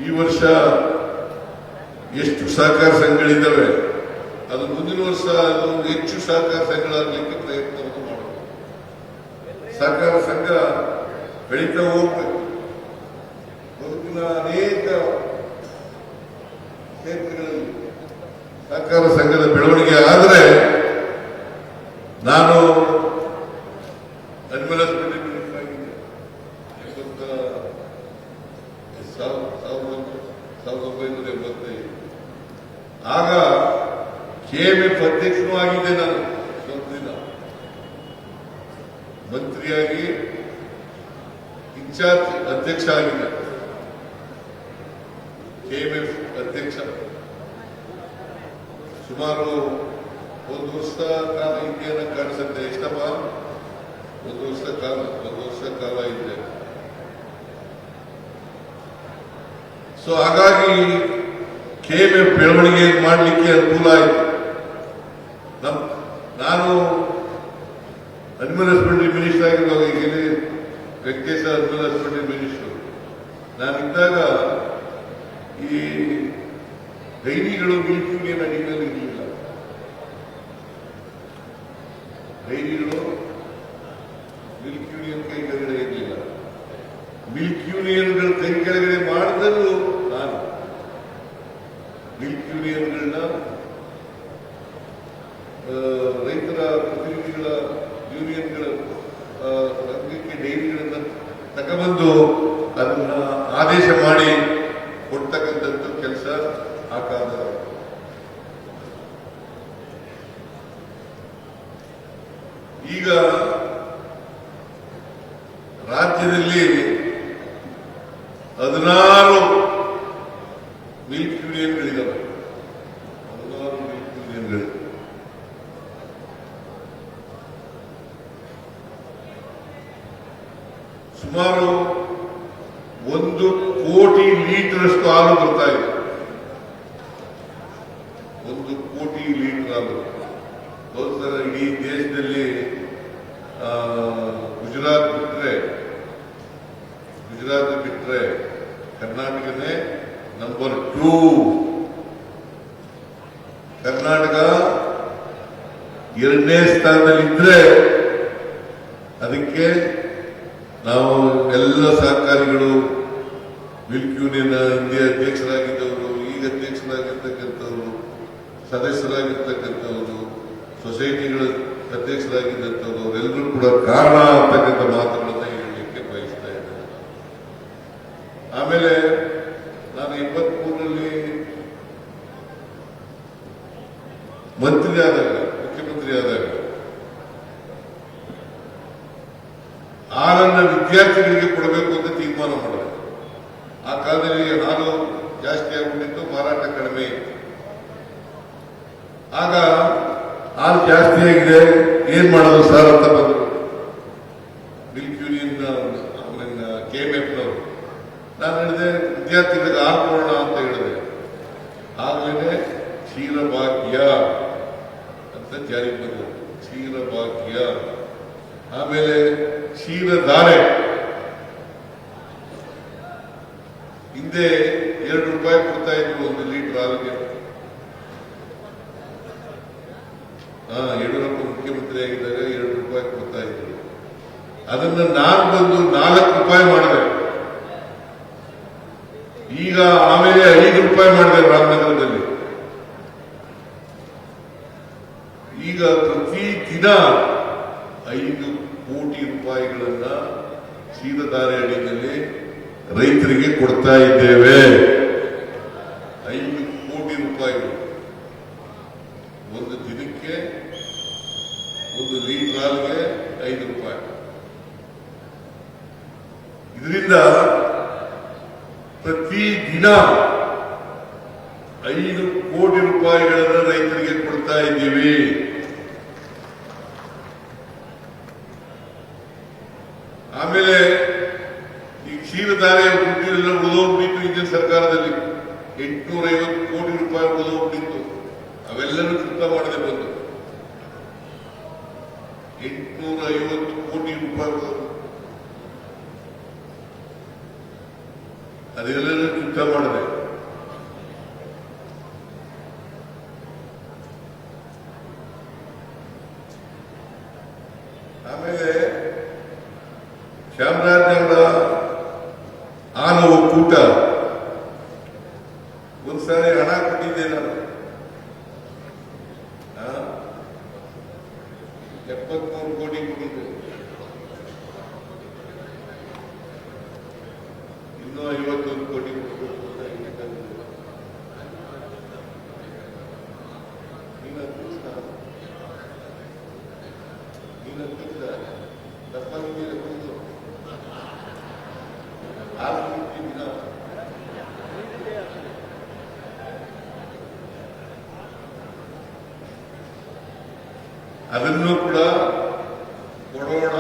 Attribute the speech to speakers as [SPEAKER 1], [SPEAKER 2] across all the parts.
[SPEAKER 1] ಈ ವರ್ಷ ಎಷ್ಟು ಸಹಕಾರ ಸಂಘಗಳಿದ್ದಾವೆ ಅದು ಮುಂದಿನ ವರ್ಷ ಅದು ಹೆಚ್ಚು ಸಹಕಾರ ಸಂಘಗಳಾಗಲಿಕ್ಕೆ ಪ್ರಯತ್ನವನ್ನು ಮಾಡಬೇಕು. ಸಹಕಾರ ಸಂಘ ಬೆಳೀತಾ ಹೋಗ್ಬೇಕು. ಬದುಕಿನ ಅನೇಕ ಕ್ಷೇತ್ರಗಳಲ್ಲಿ ಸಹಕಾರ ಸಂಘದ ಬೆಳವಣಿಗೆ ಆದರೆ ನಾನು ಅಡ್ಮಿನಿಸ್ಟ್ರೇಟಿವ್ ಮಿನಿಸ್ಟರ್ ಆಗಿದ್ದೆ 1985. ಆಗ ಕೆಎಂಎಫ್ ಅಧ್ಯಕ್ಷನೂ ಆಗಿದ್ದೆ. ನಾನು ಸ್ವಲ್ಪ ದಿನ ಮಂತ್ರಿಯಾಗಿ ಇನ್ಚಾರ್ಜ್ ಅಧ್ಯಕ್ಷ ಆಗಿದ್ದೆ. ಕೆಎಂಎಫ್ ಅಧ್ಯಕ್ಷ ಸುಮಾರು 1 ವರ್ಷ ಕಾಲ ಇದೆಯನ್ನ ಕಾಣಿಸುತ್ತೆ. ಎಷ್ಟಪ್ಪ? 1 ವರ್ಷ ಕಾಲ ಇದೆ. ಸೊ ಹಾಗಾಗಿ ಕೆಎಂಎಫ್ ಬೆಳವಣಿಗೆ ಮಾಡಲಿಕ್ಕೆ ಅನುಕೂಲ ಆಯಿತು. ನಾನು ಅಡ್ಮಿನಿಸ್ಟ್ರೇಟಿವ್ ಮಿನಿಸ್ಟರ್ ಆಗಿರುವಾಗ, ಈಗ ವೆಂಕಟೇಶ ಅಡ್ಮಿನಿಸ್ಟ್ರೇಟಿವ್ ಮಿನಿಸ್ಟರ್ ನಾನಿದ್ದಾಗ ಈ ಡೈರಿಗಳು ಮಿಲ್ಕ್ ಯೂನಿಯನ್ ಅಡಿಯಲ್ಲಿ ಇರಲಿಲ್ಲ. ಡೈರಿಗಳು ಮಿಲ್ಕ್ ಯೂನಿಯನ್ ಕೈ ಕೆಳಗಡೆ ಇರಲಿಲ್ಲ. ಮಿಲ್ಕ್ ಯೂನಿಯನ್ಗಳ ಕೈ ಕೆಳಗಡೆ ಮಾಡಿದ್ರು ನಾನು. ಮಿಲ್ಕ್ ಯೂನಿಯನ್ಗಳನ್ನ ರೈತರ ಪ್ರತಿನಿಧಿಗಳ ಯೂನಿಯನ್ಗಳ ಸಂಘಕ್ಕೆ ಡೈರಿಗಳನ್ನ ತಗೊಂಡ್ಬಂದು ಅದನ್ನ ಆದೇಶ ಮಾಡಿ ಕೊಡ್ತಕ್ಕಂಥದ್ದು ಕೆಲಸ ಆ ಕಾಲದ. ಈಗ ರಾಜ್ಯದಲ್ಲಿ 16 ಮಿಲ್ಕ್ ಯೂನಿಯನ್ಗಳಿದ್ದಾವೆ. 16 ಮಿಲ್ಕ್ ಯೂನಿಯನ್ಗಳು. ಸುಮಾರು 1 ಕೋಟಿ ಲೀಟರ್ ಅಷ್ಟು ಹಾಲು ಬರ್ತಾ ಇದೆ. 1 ಕೋಟಿ ಲೀಟರ್ ಹಾಲು. ಬಹುಶಃ ಇಡೀ ದೇಶದಲ್ಲಿ ಗುಜರಾತ್ ಬಿಟ್ರೆ ಕರ್ನಾಟಕನೇ ನಂಬರ್ 2. ಕರ್ನಾಟಕ 2ನೇ ಸ್ಥಾನದಲ್ಲಿದ್ರೆ ಅದಕ್ಕೆ ನಾವು ಎಲ್ಲ ಸಹಕಾರಿಗಳು, ಮಿಲ್ಕ್ ಯೂನಿಯನ್ ಹಿಂದೆ ಅಧ್ಯಕ್ಷರಾಗಿದ್ದವರು, ಈಗ ಅಧ್ಯಕ್ಷರಾಗಿರ್ತಕ್ಕಂಥವರು, ಸದಸ್ಯರಾಗಿರ್ತಕ್ಕಂಥವರು, ಸೊಸೈಟಿಗಳ ಅಧ್ಯಕ್ಷರಾಗಿದ್ದಂಥವರು ಅವರೆಲ್ಲರೂ ಕೂಡ ಕಾರಣ ಅಂತಕ್ಕಂಥ ಮಾತುಗಳನ್ನು ಹೇಳಲಿಕ್ಕೆ ಬಯಸ್ತಾ ಇದ್ದೇನೆ. ಆಮೇಲೆ ನಾನು 83ರಲ್ಲಿ ಮುಖ್ಯಮಂತ್ರಿ ಆದಾಗ ಹಾಲನ್ನ ವಿದ್ಯಾರ್ಥಿಗಳಿಗೆ ಕೊಡಬೇಕು ಅಂತ ತೀರ್ಮಾನ ಮಾಡಿದೆ. ಆ ಕಾಲದಲ್ಲಿ ಹಾಲು ಜಾಸ್ತಿ ಆಗ್ಬಿಟ್ಟಿತ್ತು, ಮಾರಾಟ ಕಡಿಮೆ ಇತ್ತು. ಆಗ ಹಾಲು ಜಾಸ್ತಿ ಆಗಿದೆ, ಏನ್ ಮಾಡೋದು ಸರ್ ಅಂತ ಬಂದರು ಮಿಲ್ಕ್ ಯೂನಿಯನ್ ಕೆಎಂಎಫ್ನವರು. ನಾನು ಹೇಳಿದೆ ವಿದ್ಯಾರ್ಥಿಗಳಿಗೆ ಹಾಲು ಕೊಡೋಣ ಅಂತ ಹೇಳಿದೆ. ಆಗಲೇ ಕ್ಷೀರಭಾಗ್ಯ ಅಂತ ಜಾರಿಗೆ ಬಂದರು. ಕ್ಷೀರಭಾಗ್ಯ, ಆಮೇಲೆ ಕ್ಷೀರಧಾರೆ. ಹಿಂದೆ 2 ರೂಪಾಯಿ ಕೊಡ್ತಾ ಇದ್ರು 1 ಲೀಟರ್ ಹಾಲಿಗೆ. ಯಡಿಯೂರಪ್ಪ ಮುಖ್ಯಮಂತ್ರಿ ಆಗಿದ್ದಾಗ 2 ರೂಪಾಯಿ ಕೊಡ್ತಾ ಇದ್ರು. ಅದನ್ನ ನಾನು ಬಂದು 4 ರೂಪಾಯಿ ಮಾಡಿದೆ. ಈಗ ಆಮೇಲೆ 5 ರೂಪಾಯಿ ಮಾಡಿದೆ ರಾಮನಗರದಲ್ಲಿ. ಈಗ ಪ್ರತಿ ದಿನ 5 ಕೋಟಿ ರೂಪಾಯಿಗಳನ್ನ ಕ್ಷೀರಧಾರೆ ಅಡಿಯಲ್ಲಿ ರೈತರಿಗೆ ಕೊಡ್ತಾ ಇದ್ದೇವೆ. 5 ಕೋಟಿ ರೂಪಾಯಿಗಳು ಒಂದು ದಿನಕ್ಕೆ. 1 ಲೀಟರ್ ಹಾಲಿಗೆ 5 ರೂಪಾಯಿ. ಇದರಿಂದ ಪ್ರತಿ ದಿನ 5 ಕೋಟಿ ರೂಪಾಯಿಗಳನ್ನು ರೈತರಿಗೆ ಕೊಡ್ತಾ ಇದ್ದೀವಿ. ಆಮೇಲೆ ಈ ಕ್ಷೀರಧಾರೆ ದುಡ್ಡಿನೆಲ್ಲ ಉಳಿದೋಗ್ಬಿಟ್ಟು ಹಿಂದಿನ ಸರ್ಕಾರದಲ್ಲಿ 850 ಕೋಟಿ ರೂಪಾಯಿ ಉಳಿದೋಗ್ಬಿಟ್ಟಿತ್ತು. ಅವೆಲ್ಲರೂ ಚುಕ್ತ ಮಾಡದೆ ಬಂದು 850 ಕೋಟಿ ರೂಪಾಯಿ. ಅದೆಲ್ಲರೂ ಯುದ್ಧ ಮಾಡಿದೆ. ಆಮೇಲೆ ಚಾಮರಾಜನಗರ ಹಾಲು ಒಕ್ಕೂಟ ಒಂದ್ಸಾರಿ ಹಣ ಕೊಟ್ಟಿದ್ದೆ ನಾನು 73 ಕೋಟಿ ಕೊಟ್ಟಿದ್ದೆ. ಇನ್ನೂ 51 ಕೋಟಿ ಅದನ್ನು ಕೂಡ ಕೊಡೋಣ.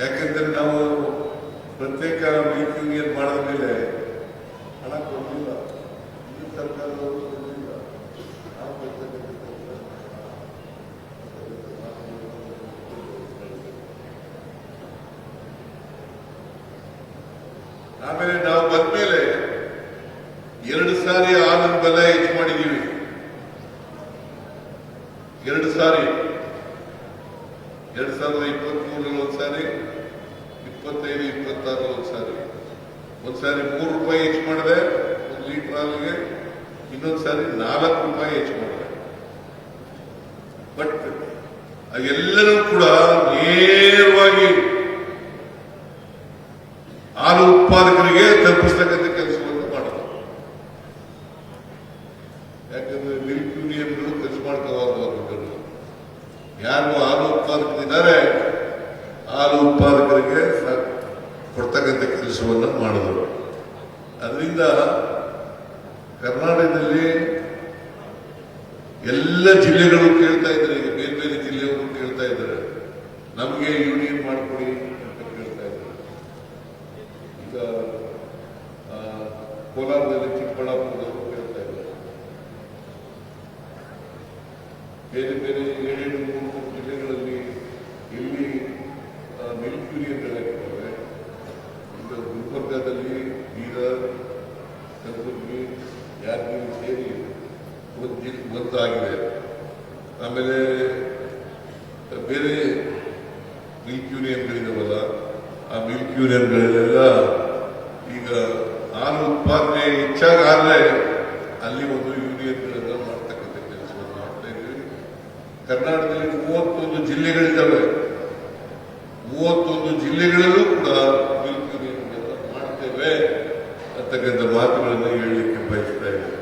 [SPEAKER 1] ಯಾಕೆಂದ್ರೆ ನಾವು ಪ್ರತ್ಯೇಕ ಮಿಲ್ಕ್ ಯೂನಿಯನ್ ಮಾಡಿದ ಮೇಲೆ ಹಣ ಕೊಡಲಿಲ್ಲ, ಈ ಸರ್ಕಾರದವರು ಕೊಡಲಿಲ್ಲ. ಆಮೇಲೆ ನಾವು ಬಂದ್ಮೇಲೆ 2 ಸಾರಿ ಹಾಲಿನ ಬೆಲೆ ಹೆಚ್ಚು ಮಾಡಿದ್ದೀವಿ. 2 ಸಾರಿ 2023 ಒಂದ್ಸಾರಿ, 25-26 ಒಂದ್ಸಾರಿ. ಒಂದ್ಸಾರಿ 3 ರೂಪಾಯಿ ಹೆಚ್ಚು ಮಾಡಿದೆ 1 ಲೀಟರ್ ಹಾಲಿಗೆ, ಇನ್ನೊಂದ್ಸಾರಿ 4 ರೂಪಾಯಿ ಹೆಚ್ಚು ಮಾಡಿದೆ. ಬಟ್ ಎಲ್ಲರೂ ಕೂಡ ನೇರವಾಗಿ ಹಾಲು ಉತ್ಪಾದಕರಿಗೆ ತಲುಪಿಸ್ತಕ್ಕಂಥ ಕೆಲಸವನ್ನು ಮಾಡೋದು. ಯಾಕಂದ್ರೆ ಮಿಲ್ಕ್ ಯೂನಿಯನ್ಗಳು ಕೆಲಸ ಮಾಡ್ಕೋಬಾರ್ದು. ಯಾರು ಹಾಲು ಉತ್ಪಾದಕರಿದ್ದಾರೆ ಹಾಲು ಉತ್ಪಾದಕರಿಗೆ ಕೊಡ್ತಕ್ಕಂಥ ಕೆಲಸವನ್ನು ಮಾಡಿದ್ರು. ಅದರಿಂದ ಕರ್ನಾಟಕದಲ್ಲಿ ಎಲ್ಲ ಜಿಲ್ಲೆಗಳು ಕೇಳ್ತಾ ಇದ್ದಾರೆ, ಈಗ ಬೇರೆ ಬೇರೆ ಜಿಲ್ಲೆಯವರು ಕೇಳ್ತಾ ಇದ್ದಾರೆ, ನಮಗೆ ಯೂನಿಯನ್ ಮಾಡಿಕೊಡಿ ಅಂತ ಕೇಳ್ತಾ ಇದ್ದಾರೆ. ಈಗ ಕೋಲಾರದಲ್ಲಿ, ಚಿಕ್ಕಬಳ್ಳಾಪುರದವರು ಕೇಳ್ತಾ ಇದ್ದಾರೆ. ಬೇರೆ ಬೇರೆ 7-3 ಜಿಲ್ಲೆಗಳಲ್ಲಿ ಇಲ್ಲಿ ಮಿಲ್ಕ್ ಯೂನಿಯನ್ಗಳಿದ್ದಾವೆ. ಈಗ ಗುಲ್ಬರ್ಗಾದಲ್ಲಿ, ಬೀದರ್, ಕಲಬುರಗಿ, ಯಾದಗಿರಿ ಸೇರಿ ಒಂದಾಗಿದೆ. ಆಮೇಲೆ ಬೇರೆ ಮಿಲ್ಕ್ ಯೂನಿಯನ್ಗಳಿದಾವಲ್ಲ, ಆ ಮಿಲ್ಕ್ ಯೂನಿಯನ್ಗಳಲ್ಲೆಲ್ಲ ಈಗ ಹಾಲು ಉತ್ಪಾದನೆ ಹೆಚ್ಚಾಗಾದ್ರೆ ಅಲ್ಲಿ ಒಂದು ಯೂನಿಯನ್ಗಳನ್ನ ಮಾಡ್ತಕ್ಕಂಥ ಕೆಲಸವನ್ನು ಮಾಡ್ತಾ ಇದ್ದೀವಿ. ಕರ್ನಾಟಕದಲ್ಲಿ 31 ಜಿಲ್ಲೆಗಳಿದ್ದಾವೆ. 31 ಜಿಲ್ಲೆಗಳಲ್ಲೂ ಕೂಡ ಮಿಲ್ಕ್ ಯೂನಿಯನ್ಗಳನ್ನ ಮಾಡ್ತೇವೆ ಅಂತಕ್ಕಂಥ ಮಾತುಗಳನ್ನು ಹೇಳಲಿಕ್ಕೆ ಬಯಸ್ತಾ ಇದ್ದೇವೆ.